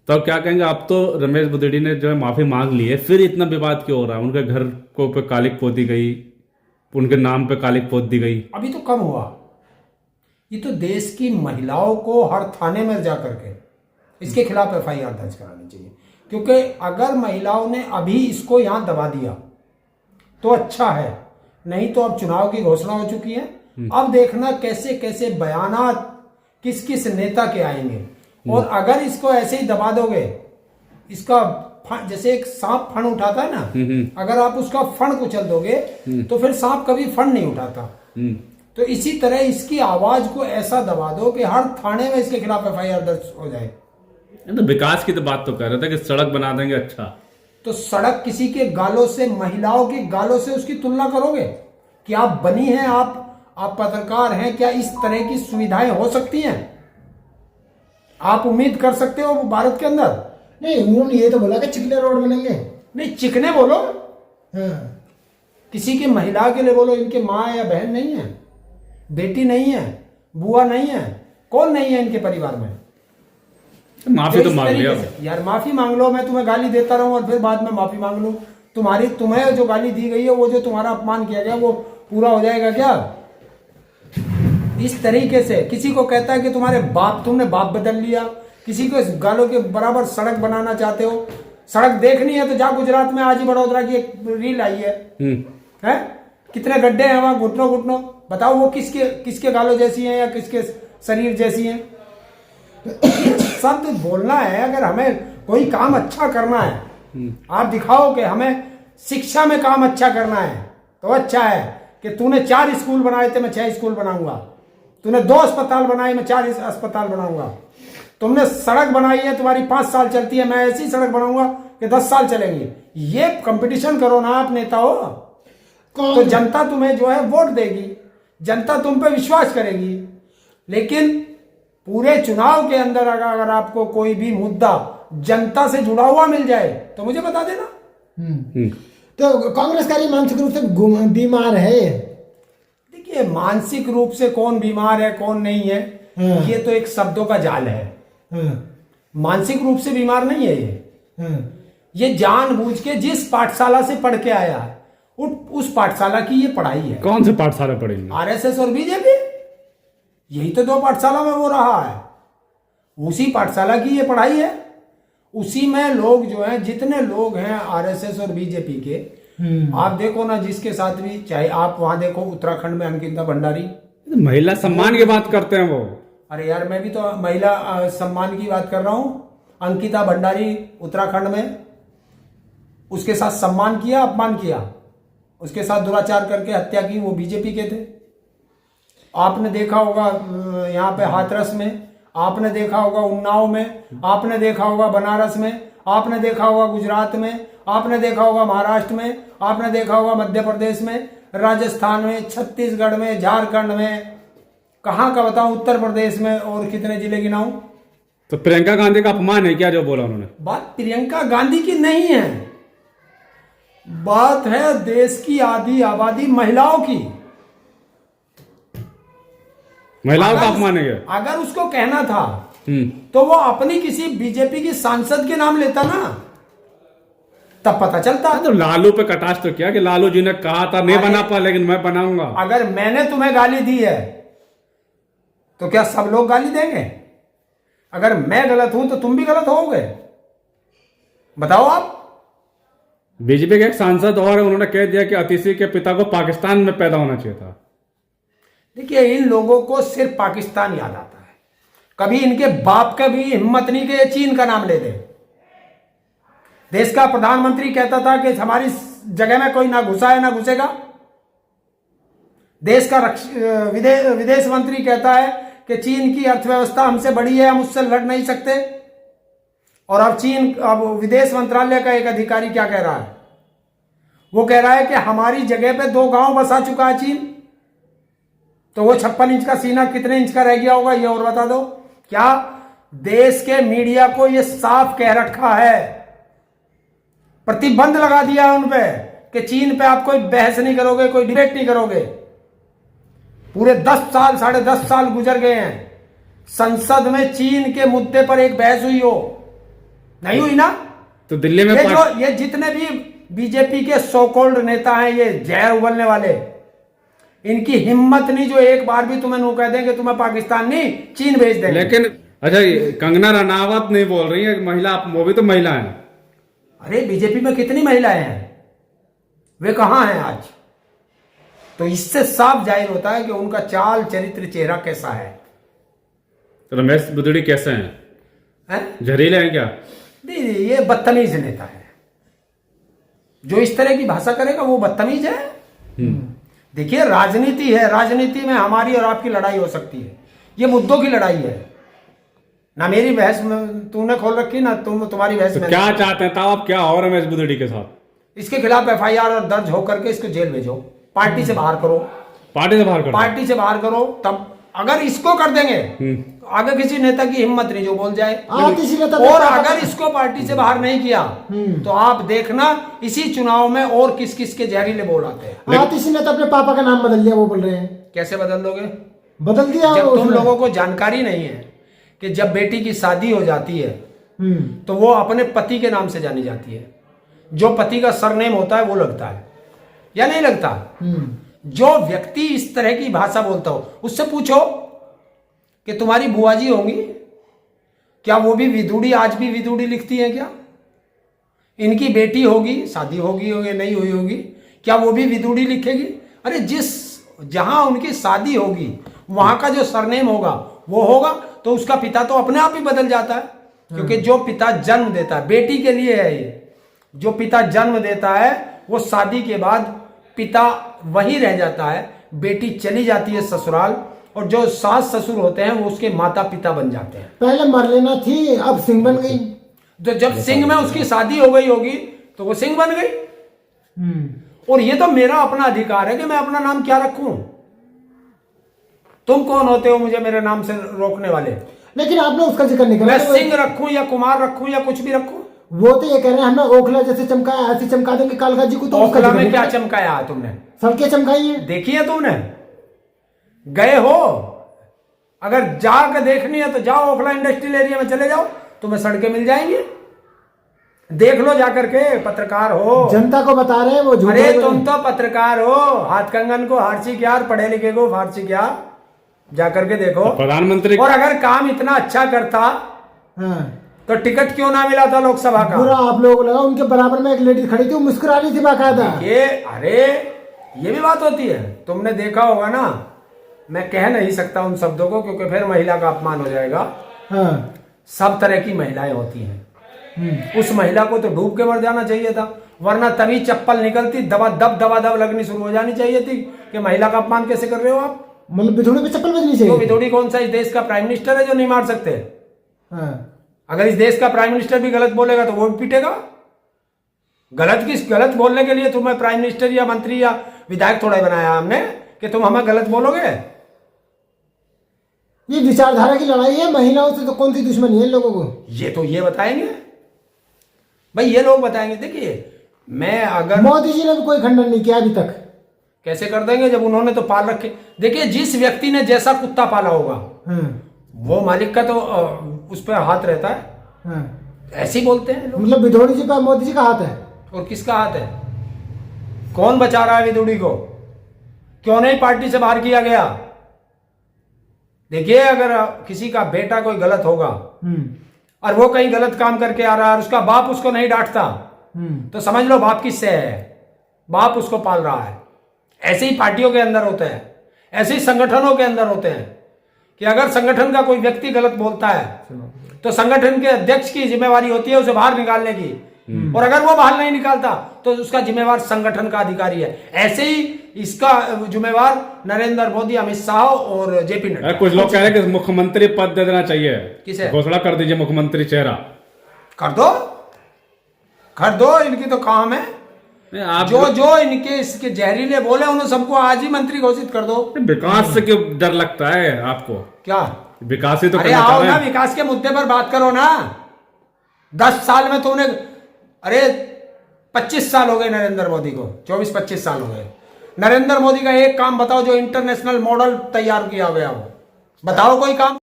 तो अब क्या कहेंगे? आप तो रमेश बुदेड़ी ने जो है माफी मांग ली है, फिर इतना विवाद क्यों हो रहा है? उनके घर को पे कालिक पोती गई, उनके नाम पे कालिक पोत दी गई। अभी तो कम हुआ। ये तो देश की महिलाओं को हर थाने में जा करके इसके खिलाफ एफआईआर दर्ज करानी चाहिए, क्योंकि अगर महिलाओं ने अभी इसको यहां दबा दिया तो अच्छा है, नहीं तो अब चुनाव की घोषणा हो चुकी है। अब देखना कैसे कैसे बयानात किस किस नेता के आएंगे, और अगर इसको ऐसे ही दबा दोगे, इसका जैसे एक सांप फण उठाता है ना, अगर आप उसका फण कुचल दोगे तो फिर सांप कभी फण नहीं उठाता। तो इसी तरह इसकी आवाज को ऐसा दबा दो कि हर थाने में इसके खिलाफ एफआईआर दर्ज हो जाए। तो विकास की तो बात तो कर रहे थे कि सड़क बना देंगे। अच्छा, तो सड़क किसी के गालों से, महिलाओं के गालों से उसकी तुलना करोगे? कि आप बनी हैं, आप पत्रकार हैं, क्या इस तरह की सुविधाएं हो सकती हैं? आप उम्मीद कर सकते हो भारत के अंदर? नहीं, उन्होंने ये तो बोला कि चिकने रोड बनेंगे। नहीं, चिकने बोलो, हाँ। किसी की महिला के लिए बोलो। इनके माँ या बहन नहीं है, बेटी नहीं है, बुआ नहीं है, कौन नहीं है इनके परिवार में? माफी तो मांग लिया यार, माफी मांग लो। मैं तुम्हें गाली देता रहूं और फिर बाद में माफी मांग लूं? तुम्हें जो गाली दी गई है, वो जो तुम्हारा अपमान किया गया, वो पूरा हो जाएगा क्या? इस तरीके से किसी को कहता है कि तुमने बाप बदल लिया, किसी को इस गालों के बराबर सड़क बनाना चाहते हो। सड़क देखनी है तो जा, गुजरात में आज ही वडोदरा की एक रील आई है, कितने गड्ढे हैं वहां, घुटनों घुटनों। बताओ वो किसके गालों जैसी हैं या किसके शरीर जैसी हैं? शब्द बोलना है। अगर हमें कोई काम अच्छा करना है, आप दिखाओ कि हमें शिक्षा में काम अच्छा करना है, तो अच्छा है कि तूने 4 स्कूल बनाए थे, मैं 6 स्कूल बनाऊंगा। तूने 2 अस्पताल बनाए, मैं 4 अस्पताल बनाऊंगा। तुमने सड़क बनाई है, तुम्हारी 5 साल चलती है, मैं ऐसी सड़क बनाऊंगा कि 10 साल चलेंगी। ये कंपटीशन करो ना आप नेता हो, तो जनता तुम्हें जो है वोट देगी, जनता तुम पे विश्वास करेगी। लेकिन पूरे चुनाव के अंदर अगर आपको कोई भी मुद्दा जनता से जुड़ा हुआ मिल जाए तो मुझे बता देना। तो कांग्रेस कार्य मानसिक रूप से बीमार है। देखिए, मानसिक रूप से कौन बीमार है कौन नहीं है, ये तो एक शब्दों का जाल है। मानसिक रूप से बीमार नहीं है ये जानबूझ के जिस पाठशाला से पढ़ के आया है, उस पाठशाला की ये पढ़ाई है। कौन से पाठशाला पढ़ेंगे? आरएसएस और बीजेपी, यही तो 2 पाठशाला में वो रहा है। उसी पाठशाला की ये पढ़ाई है। उसी में लोग जो हैं, जितने लोग हैं आरएसएस और बीजेपी के, आप देखो ना, जिसके साथ भी, चाहे आप वहां देखो उत्तराखंड में अंकिता भंडारी, महिला सम्मान की बात करते हैं वो। अरे यार, मैं भी तो महिला सम्मान की बात कर रहा हूं। अंकिता भंडारी उत्तराखंड में, उसके साथ सम्मान किया, अपमान किया, उसके साथ दुराचार करके हत्या की, वो बीजेपी के थे। आपने देखा होगा यहाँ पे हाथरस में, आपने देखा होगा उन्नाव में, आपने देखा होगा बनारस में, आपने देखा होगा गुजरात में, आपने देखा होगा महाराष्ट्र में, आपने देखा होगा मध्य प्रदेश में, राजस्थान में, छत्तीसगढ़ में, झारखंड में, कहाँ का बताऊं, उत्तर प्रदेश में, और कितने जिले गिनाऊं? तो प्रियंका गांधी का अपमान है क्या जो बोला उन्होंने? बात प्रियंका गांधी की नहीं है, बात है देश की आधी आबादी महिलाओं की। महिलाओं का अपमान है। अगर उसको कहना था तो वो अपनी किसी बीजेपी की सांसद के नाम लेता ना, तब पता चलता। तो लालू पे कटाक्ष तो किया कि लालू जी ने कहा था नहीं बना पा, लेकिन मैं बनाऊंगा। अगर मैंने तुम्हें गाली दी है तो क्या सब लोग गाली देंगे? अगर मैं गलत हूं तो तुम भी गलत होगे? बताओ आप। बीजेपी के एक सांसद और उन्होंने कह दिया कि अतिशी के पिता को पाकिस्तान में पैदा होना चाहिए था। देखिए, इन लोगों को सिर्फ पाकिस्तान याद आता है, कभी इनके बाप का भी हिम्मत नहीं कि चीन का नाम ले दे। देश का प्रधानमंत्री कहता था कि हमारी जगह में कोई ना घुसा है ना घुसेगा। देश का विदेश मंत्री कहता है कि चीन की अर्थव्यवस्था हमसे बड़ी है, हम उससे लड़ नहीं सकते। और अब विदेश मंत्रालय का एक अधिकारी क्या कह रहा है? वो कह रहा है कि हमारी जगह पे 2 गांव बसा चुका है चीन। तो वो 56 इंच का सीना कितने इंच का रह गया होगा, ये और बता दो। क्या देश के मीडिया को ये साफ कह रखा है, प्रतिबंध लगा दिया है उन पे कि चीन पे आप कोई बहस नहीं करोगे, कोई डिबेट नहीं करोगे। पूरे 10 साल, 10.5 साल गुजर गए हैं, संसद में चीन के मुद्दे पर एक बहस हुई हो, नहीं हुई ना। तो दिल्ली में ये जितने भी बीजेपी के सो कॉल्ड नेता हैं, ये जहर उगलने वाले, इनकी हिम्मत नहीं जो एक बार भी तुम्हें कह दें कि तुम्हें पाकिस्तान नहीं चीन भेज देंगे। लेकिन अच्छा, कंगना रनावत नहीं बोल रही है महिला, वो भी तो महिला है। अरे बीजेपी में कितनी महिलाएं हैं, वे कहां हैं आज? तो इससे साफ जाहिर होता है कि उनका चाल चरित्र चेहरा कैसा है। तो रमेश बुदड़ी कैसे हैं? जहरीले हैं क्या? नहीं, ये बदतमीज नेता है। जो इस तरह की भाषा करेगा वो बदतमीज है। देखिए, राजनीति है, राजनीति में हमारी और आपकी लड़ाई हो सकती है, ये मुद्दों की लड़ाई है ना। मेरी बहस में तूने खोल रखी ना, तुम्हारी बहस में। क्या चाहते हैं तब आप, क्या हो रमेश बुदड़ी के साथ? इसके खिलाफ FIR दर्ज होकर के इसको जेल भेजो, पार्टी से बाहर करो, पार्टी से बाहर करो, पार्टी से बाहर करो। तब अगर इसको कर देंगे तो आगे किसी नेता की हिम्मत नहीं जो बोल जाए। और अगर इसको पार्टी से बाहर नहीं किया तो आप देखना इसी चुनाव में और किस किस के जहरीले बोल आते हैं। आतिशी ने तो अपने पापा का नाम बदल दिया, वो बोल रहे हैं। कैसे बदल दोगे? बदल दिया। जब तुम लोगों को जानकारी नहीं है कि जब बेटी की शादी हो जाती है तो वो अपने पति के नाम से जानी जाती है। जो पति का सरनेम होता है वो लगता है या नहीं लगता? जो व्यक्ति इस तरह की भाषा बोलता हो उससे पूछो कि तुम्हारी बुआ जी होंगी क्या, वो भी विदुड़ी, आज भी विदुड़ी लिखती है क्या? इनकी बेटी होगी, शादी होगी या नहीं हुई होगी, क्या वो भी विदुड़ी लिखेगी? अरे जहां उनकी शादी होगी वहां का जो सरनेम होगा वो होगा, तो उसका पिता तो अपने आप ही बदल जाता है। क्योंकि जो पिता जन्म देता है, बेटी के लिए है ये, जो पिता जन्म देता है वो शादी के बाद पिता वही रह जाता है, बेटी चली जाती है ससुराल, और जो सास ससुर होते हैं वो उसके माता पिता बन जाते हैं। पहले मरलेना थी, अब सिंह बन गई। तो जब सिंह में उसकी शादी हो गई होगी तो वो सिंह बन गई। और ये तो मेरा अपना अधिकार है कि मैं अपना नाम क्या रखूं। तुम कौन होते हो मुझे मेरे नाम से रोकने वाले? लेकिन आपने उसका जिक्र नहीं करा। मैं सिंह रखूं या कुमार रखूं या कुछ भी रखूं? वो तो ये कह रहे हैं हमें ओखला जैसे चमकाया ऐसे चमका देंगे कालका जी को। तो ओखला में क्या चमकाया है तुमने? सड़कें चमकाई है, देखी है तुमने? गए हो? अगर जाकर देखनी है तो जाओ, ओखला इंडस्ट्रियल एरिया में चले जाओ, तुम्हें सड़कें मिल जाएंगी। देख लो जाकर के, पत्रकार हो, जनता को बता रहे हैं वो। अरे तुम तो पत्रकार हो, हाथ कंगन को हारसी क्या, पढ़े लिखे को फारसी क्या, जाकर के देखो। प्रधानमंत्री और अगर काम इतना अच्छा करता तो टिकट क्यों ना मिला था लोकसभा का? पूरा आप लोगों को लगा, उनके बराबर में एक लेडी खड़ी थी, वो मुस्कुरा रही थी बाकायदा। ये भी बात होती है। तुमने देखा होगा ना, मैं कह नहीं सकता उन शब्दों को क्योंकि फिर महिला का अपमान हो जाएगा। सब तरह की महिलाएं होती हैं। उस महिला को तो डूब के मर जाना चाहिए था, वरना तभी चप्पल निकलती दबा दब लगनी शुरू हो जानी चाहिए थी कि महिला का अपमान कैसे कर रहे हो आप। मतलब विधोड़ी पे चप्पल बजनी चाहिए। तो विधोड़ी कौन सा इस देश का प्राइम मिनिस्टर है जो नहीं मार सकते? अगर इस देश का प्राइम मिनिस्टर भी गलत बोलेगा तो वो भी पीटेगा। गलत बोलने के लिए तुम्हें प्राइम मिनिस्टर या मंत्री या विधायक थोड़ा ही बनाया हमने कि तुम हमें गलत बोलोगे। ये विचारधारा की लड़ाई है, महिलाओं से तो कौन सी दुश्मनी है लोगों को? ये बताएंगे भाई, ये लोग बताएंगे। देखिए, मैं अगर मोदी जी ने भी कोई खंडन नहीं किया अभी तक। कैसे कर देंगे जब उन्होंने तो पाल रखे। देखिए, जिस व्यक्ति ने जैसा कुत्ता पाला होगा वो मालिक का तो उस पर हाथ रहता है। ऐसे ही बोलते हैं लोग। मतलब विधोड़ी जी का मोदी जी का हाथ है। और किसका हाथ है? कौन बचा रहा है विधोड़ी को? क्यों नहीं पार्टी से बाहर किया गया? देखिए, अगर किसी का बेटा कोई गलत होगा और वो कहीं गलत काम करके आ रहा है और उसका बाप उसको नहीं डांटता तो समझ लो बाप किससे है, बाप उसको पाल रहा है। ऐसे ही पार्टियों के अंदर होते हैं, ऐसे ही संगठनों के अंदर होते हैं कि अगर संगठन का कोई व्यक्ति गलत बोलता है तो संगठन के अध्यक्ष की जिम्मेवारी होती है उसे बाहर निकालने की, और अगर वो बाहर नहीं निकालता तो उसका जिम्मेवार संगठन का अधिकारी है। ऐसे ही इसका जिम्मेवार नरेंद्र मोदी, अमित शाह और जेपी नड्डा। कुछ लोग कह रहे हैं कि मुख्यमंत्री पद दे देना चाहिए। किसे? घोषणा कर दीजिए मुख्यमंत्री चेहरा। कर दो, इनकी तो काम है। आप जो इनके इसके जहरीले बोले उन्हें सबको आज ही मंत्री घोषित कर दो। विकास से क्यों डर लगता है आपको? क्या विकास ही तो करना चाह रहे हैं। विकास के मुद्दे पर बात करो ना। 10 साल में तुमने, अरे 25 साल हो गए नरेंद्र मोदी को, 24-25 साल हो गए। नरेंद्र मोदी का एक काम बताओ जो इंटरनेशनल मॉडल तैयार किया गया हो, बताओ कोई काम।